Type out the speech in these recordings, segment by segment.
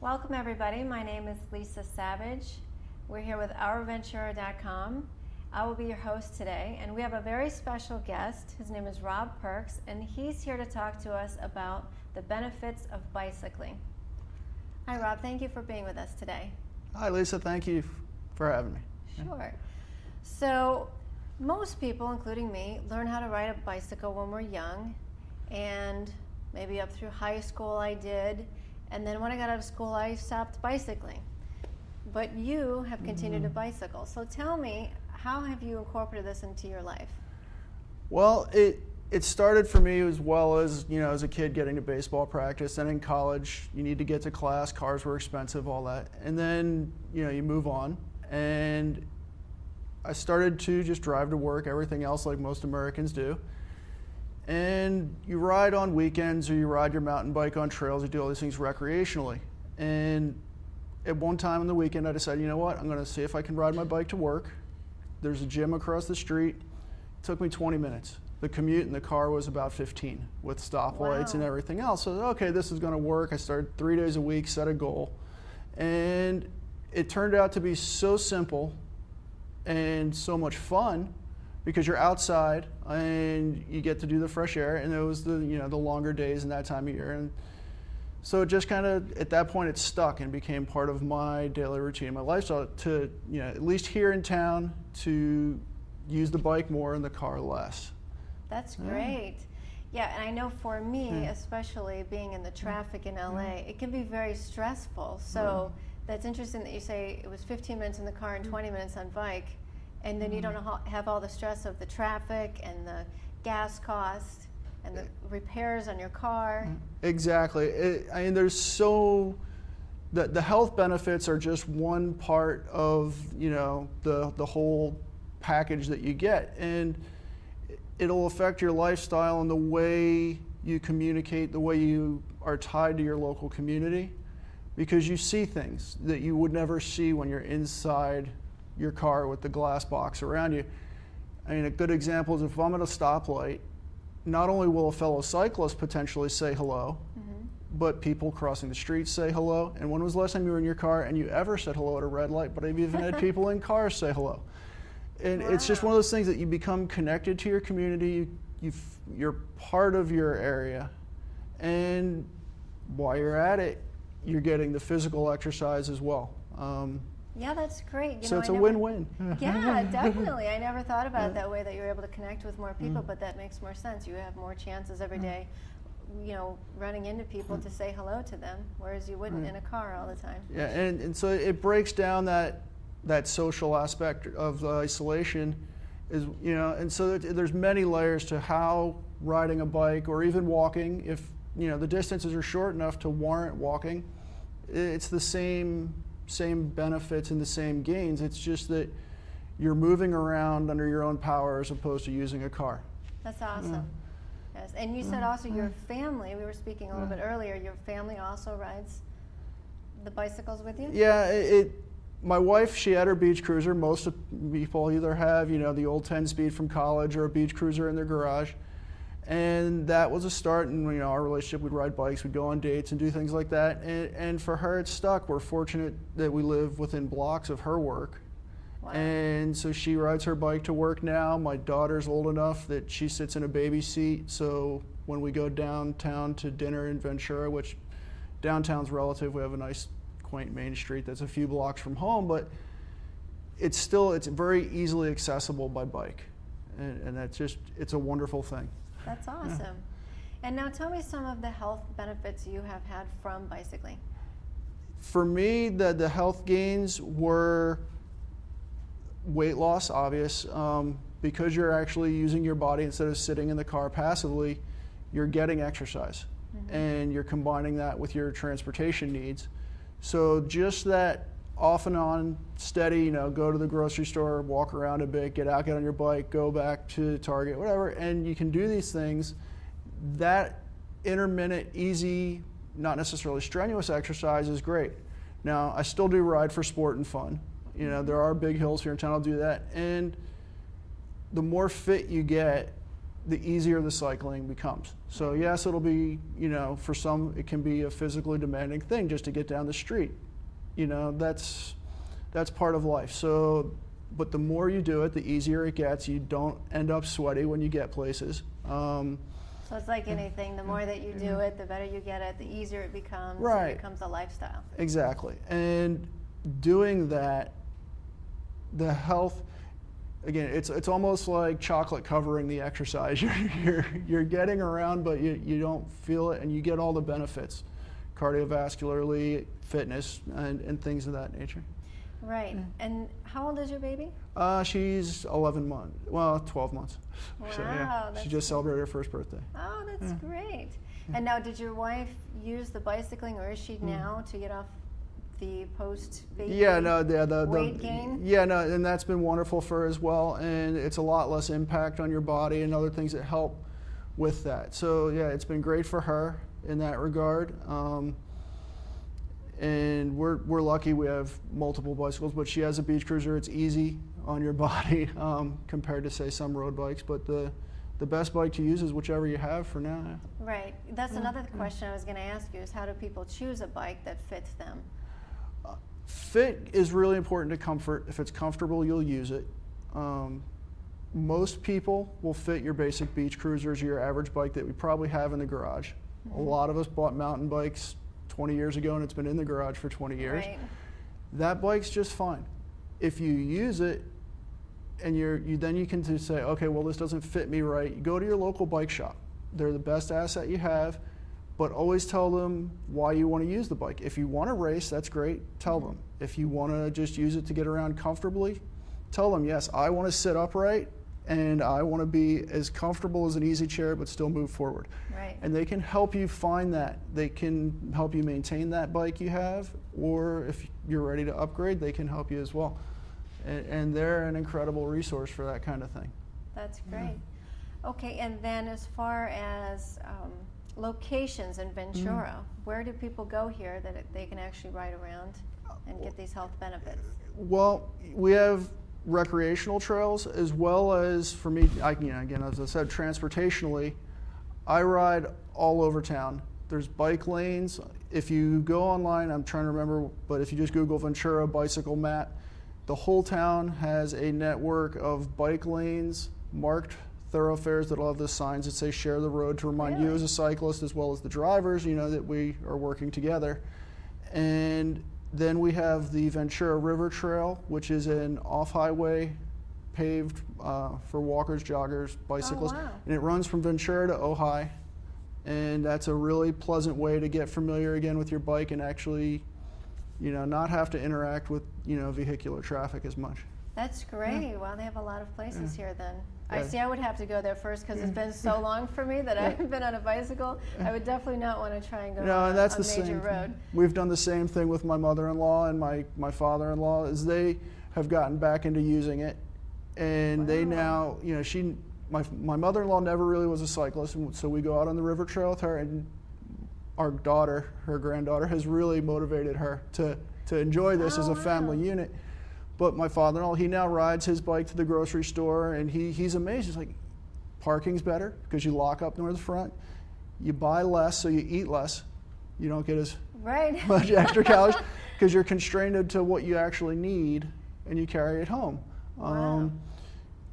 Welcome everybody, my name is Lisa Savage. We're here with OurVentura.com. I will be your host today, and we have a very special guest. His name is Rob Perks, and he's here to talk to us about the benefits of bicycling. Hi Rob, thank you for being with us today. Hi Lisa, thank you for having me. Sure. So most people, including me, learn how to ride a bicycle when we're young, and maybe up through high school I did, and then when I got out of school I stopped bicycling. But you have continued to bicycle. So tell me, how have you incorporated this into your life? Well, it started for me as well as, as a kid getting to baseball practice, and in college you need to get to class, cars were expensive, all that. And then, you move on, and I started to just drive to work, everything else like most Americans do. And you ride on weekends, or you ride your mountain bike on trails, you do all these things recreationally. And at one time on the weekend I decided, you know what, I'm going to see if I can ride my bike to work. There's a gym across the street. It took me 20 minutes. The commute in the car was about 15 with stoplights and everything else. So okay, this is going to work. I started 3 days a week, set a goal. And it turned out to be so simple and so much fun, because you're outside and you get to do the fresh air, and it was the the longer days in that time of year. And so it just kind of, at that point, it stuck and became part of my daily routine, my lifestyle, to at least here in town, to use the bike more and the car less. That's great. Yeah, and I know for me, especially being in the traffic in LA, it can be very stressful. So that's interesting that you say it was 15 minutes in the car and 20 minutes on bike, and then you don't have all the stress of the traffic and the gas cost and the repairs on your car. Exactly. I mean, the health benefits are just one part of the whole package that you get, and it'll affect your lifestyle and the way you communicate, the way you are tied to your local community, because you see things that you would never see when you're inside your car with the glass box around you. I mean, a good example is if I'm at a stoplight, not only will a fellow cyclist potentially say hello, but people crossing the street say hello. And when was the last time you were in your car and you ever said hello at a red light? But I've even had people in cars say hello. And it's just one of those things that you become connected to your community, you're part of your area, and while you're at it, you're getting the physical exercise as well. Yeah, that's great. So it's a win-win. Yeah, definitely. I never thought about it that way, that you're able to connect with more people, but that makes more sense. You have more chances every day, running into people to say hello to them, whereas you wouldn't in a car all the time. Yeah, and so it breaks down that social aspect of the isolation, and so there's many layers to how riding a bike or even walking, if the distances are short enough to warrant walking, it's the same benefits and the same gains. It's just that you're moving around under your own power as opposed to using a car. That's awesome. Yes, and you said also your family, we were speaking a little bit earlier, your family also rides the bicycles with you? Yeah, my wife, she had her beach cruiser. Most people either have, the old 10-speed from college or a beach cruiser in their garage. And that was a start in our relationship. We'd ride bikes, we'd go on dates and do things like that. And for her, it stuck. We're fortunate that we live within blocks of her work. Wow. And so she rides her bike to work now. My daughter's old enough that she sits in a baby seat. So when we go downtown to dinner in Ventura, which downtown's relative, we have a nice quaint main street that's a few blocks from home, but it's very easily accessible by bike. And it's a wonderful thing. That's awesome. Yeah. And now tell me some of the health benefits you have had from bicycling. For me, the health gains were weight loss, obvious. Because you're actually using your body instead of sitting in the car passively, you're getting exercise. And you're combining that with your transportation needs. So just that off and on, steady, go to the grocery store, walk around a bit, get out, get on your bike, go back to Target, whatever, and you can do these things. That intermittent, easy, not necessarily strenuous exercise is great. Now, I still do ride for sport and fun. There are big hills here in town, I'll do that. And the more fit you get, the easier the cycling becomes. So yes, it'll be, for some it can be a physically demanding thing just to get down the street. That's part of life. So, but the more you do it, the easier it gets. You don't end up sweaty when you get places. So it's like anything, the more that you do it, the better you get it, the easier it becomes. Right. It becomes a lifestyle. Exactly. And doing that, the health, again, it's almost like chocolate covering the exercise. You're getting around, but you don't feel it, and you get all the benefits, cardiovascularly, fitness, and things of that nature. Right. And how old is your baby? She's 11 months. Well, 12 months. Wow. So, yeah, she just celebrated her first birthday. Oh, that's great. And now, did your wife use the bicycling, or is she now to get off the post-baby weight gain? Yeah, no, and that's been wonderful for her as well. And it's a lot less impact on your body and other things that help with that. So yeah, it's been great for her in that regard. And we're lucky we have multiple bicycles, but she has a beach cruiser. It's easy on your body compared to, say, some road bikes. But the best bike to use is whichever you have for now. Right. That's another question I was going to ask you, is how do people choose a bike that fits them? Fit is really important to comfort. If it's comfortable, you'll use it. Most people will fit your basic beach cruisers or your average bike that we probably have in the garage. A lot of us bought mountain bikes 20 years ago, and it's been in the garage for 20 years. Right. That bike's just fine. If you use it and then you can just say, okay, well, this doesn't fit me right, you go to your local bike shop. They're the best asset you have, but always tell them why you want to use the bike. If you want to race, that's great, tell them. If you want to just use it to get around comfortably, tell them, yes, I want to sit upright and I want to be as comfortable as an easy chair but still move forward. Right. And they can help you find that. They can help you maintain that bike you have, or if you're ready to upgrade, they can help you as well. And they're an incredible resource for that kind of thing. That's great. Okay, and then as far as locations in Ventura, where do people go here that they can actually ride around and get these health benefits? Well, we have recreational trails as well as, for me, again, as I said, transportationally, I ride all over town. There's bike lanes. If you go online, I'm trying to remember, but if you just Google Ventura bicycle map, the whole town has a network of bike lanes, marked thoroughfares that'll have the signs that say share the road to remind you as a cyclist as well as the drivers, that we are working together. And then we have the Ventura River Trail, which is an off-highway paved for walkers, joggers, bicyclists. Oh, wow. And it runs from Ventura to Ojai. And that's a really pleasant way to get familiar again with your bike and actually, not have to interact with, vehicular traffic as much. That's great. Yeah. Wow, they have a lot of places here then. Yeah. I would have to go there first because it's been so long for me that I haven't been on a bicycle. I would definitely not want to try and go on and that's a the major same road. We've done the same thing with my mother-in-law and my father-in-law, is they have gotten back into using it. And they now, my mother-in-law never really was a cyclist, and so we go out on the river trail with her, and our daughter, her granddaughter, has really motivated her to enjoy this as a family unit. But my father-in-law, he now rides his bike to the grocery store, and he's amazed. He's like, parking's better because you lock up near the front. You buy less, so you eat less. You don't get as much extra calories because you're constrained to what you actually need, and you carry it home. Wow.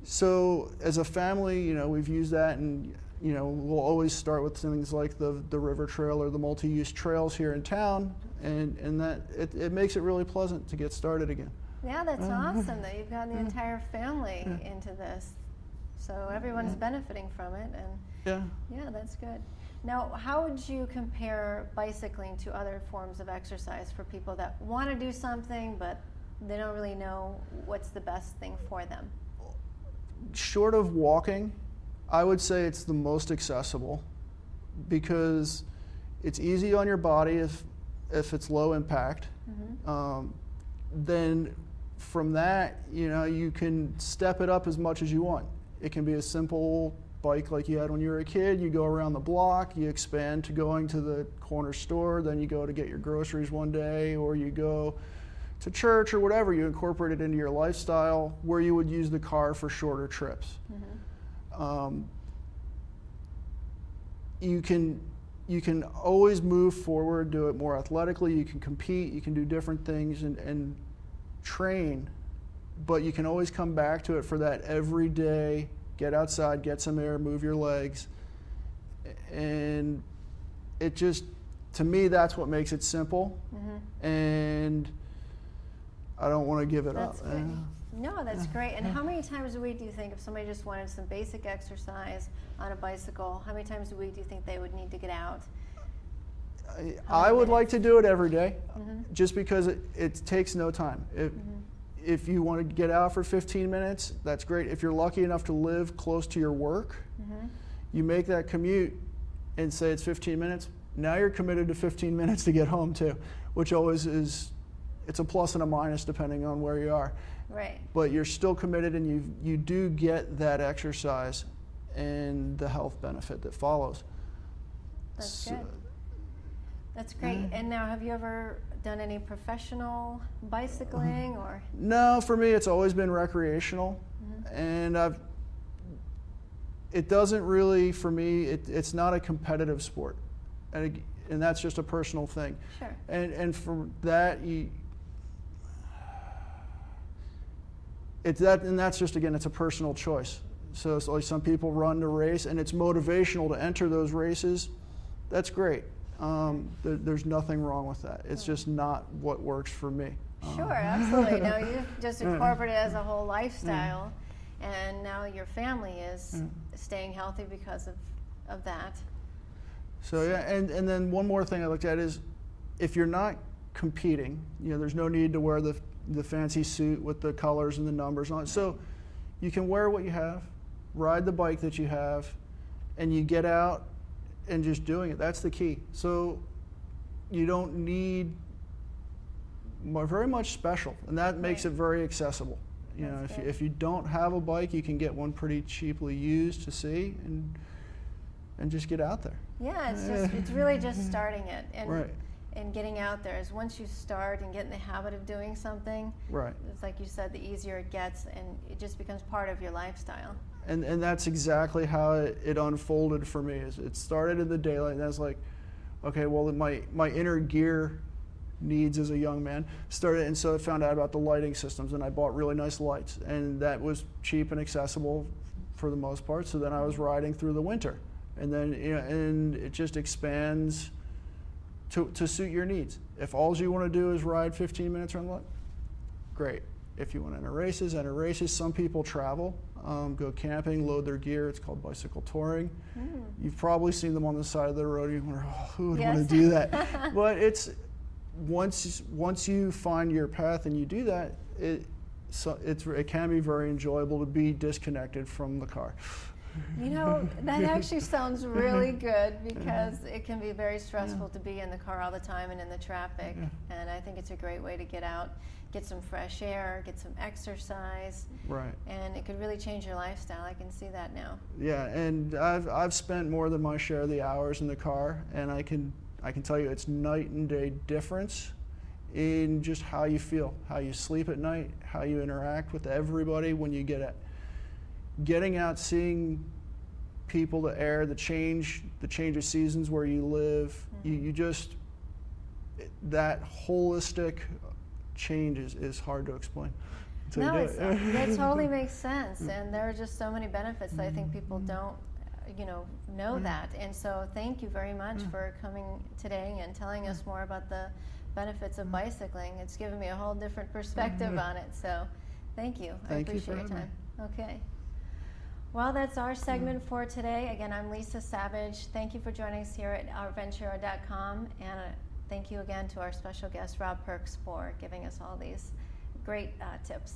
So as a family, we've used that, and we'll always start with things like the river trail or the multi-use trails here in town, and that it makes it really pleasant to get started again. Yeah, that's awesome that you've gotten the entire family into this. So everyone's benefiting from it, and yeah, that's good. Now, how would you compare bicycling to other forms of exercise for people that want to do something but they don't really know what's the best thing for them? Short of walking, I would say it's the most accessible because it's easy on your body if it's low impact. Then from that, you can step it up as much as you want. It can be a simple bike like you had when you were a kid. You go around the block, you expand to going to the corner store, then you go to get your groceries one day, or you go to church or whatever. You incorporate it into your lifestyle where you would use the car for shorter trips. you can always move forward, do it more athletically. You can compete, you can do different things and train, but you can always come back to it for that everyday, get outside, get some air, move your legs. And it just, to me, that's what makes it simple. And I don't want to give it That's up. great. No, that's great. And how many times a week do you think, if somebody just wanted some basic exercise on a bicycle, how many times a week do you think they would need to get out? I would like to do it every day, just because it takes no time. If you want to get out for 15 minutes, that's great. If you're lucky enough to live close to your work, you make that commute and say it's 15 minutes. Now you're committed to 15 minutes to get home too, which always is, it's a plus and a minus depending on where you are. Right. But you're still committed, and you do get that exercise and the health benefit that follows. That's good. That's great. And now, have you ever done any professional bicycling or? No, for me it's always been recreational, and it doesn't really, for me, it's not a competitive sport, and that's just a personal thing. Sure. And for that, that's just, again, it's a personal choice. So it's like some people run to race, and it's motivational to enter those races. That's great. There's nothing wrong with that. It's just not what works for me. Sure, absolutely. Now you've just incorporated it as a whole lifestyle, and now your family is staying healthy because of that. So yeah, and then one more thing I looked at is, if you're not competing, there's no need to wear the fancy suit with the colors and the numbers on it. So you can wear what you have, ride the bike that you have, and you get out and just doing it. That's the key. So you don't need very much special, and that makes it very accessible. If you don't have a bike, you can get one pretty cheaply used to see, and just get out there. Yeah, it's really just starting it, and right. And getting out there is, once you start and get in the habit of doing something, right. It's like you said, the easier it gets, and it just becomes part of your lifestyle. And that's exactly how it unfolded for me. Is it started in the daylight, and I was like, okay, well, my inner gear needs as a young man started, and so I found out about the lighting systems, and I bought really nice lights, and that was cheap and accessible for the most part. So then I was riding through the winter, and then and it just expands to suit your needs. If all you want to do is ride 15 minutes around the lot, great. If you want to enter races. Some people travel, go camping, load their gear. It's called bicycle touring. You've probably seen them on the side of the road. You wonder, who would want to do that? But it's once you find your path and you do that, it can be very enjoyable to be disconnected from the car. That actually sounds really good, because it can be very stressful to be in the car all the time and in the traffic. And I think it's a great way to get out, get some fresh air, get some exercise. Right. And it could really change your lifestyle. I can see that now. Yeah, and I've spent more than my share of the hours in the car, and I can tell you it's night and day difference in just how you feel, how you sleep at night, how you interact with everybody when you getting out, seeing people, the air, the change of seasons where you live. You just, that holistic change is hard to explain until you do it. That totally makes sense, and there are just so many benefits that I think people don't know that. And so thank you very much for coming today and telling us more about the benefits of bicycling. It's given me a whole different perspective on it, so thank you. I appreciate your time. Okay. Well, that's our segment for today. Again, I'm Lisa Savage. Thank you for joining us here at OurVentura.com, and thank you again to our special guest, Rob Perks, for giving us all these great tips.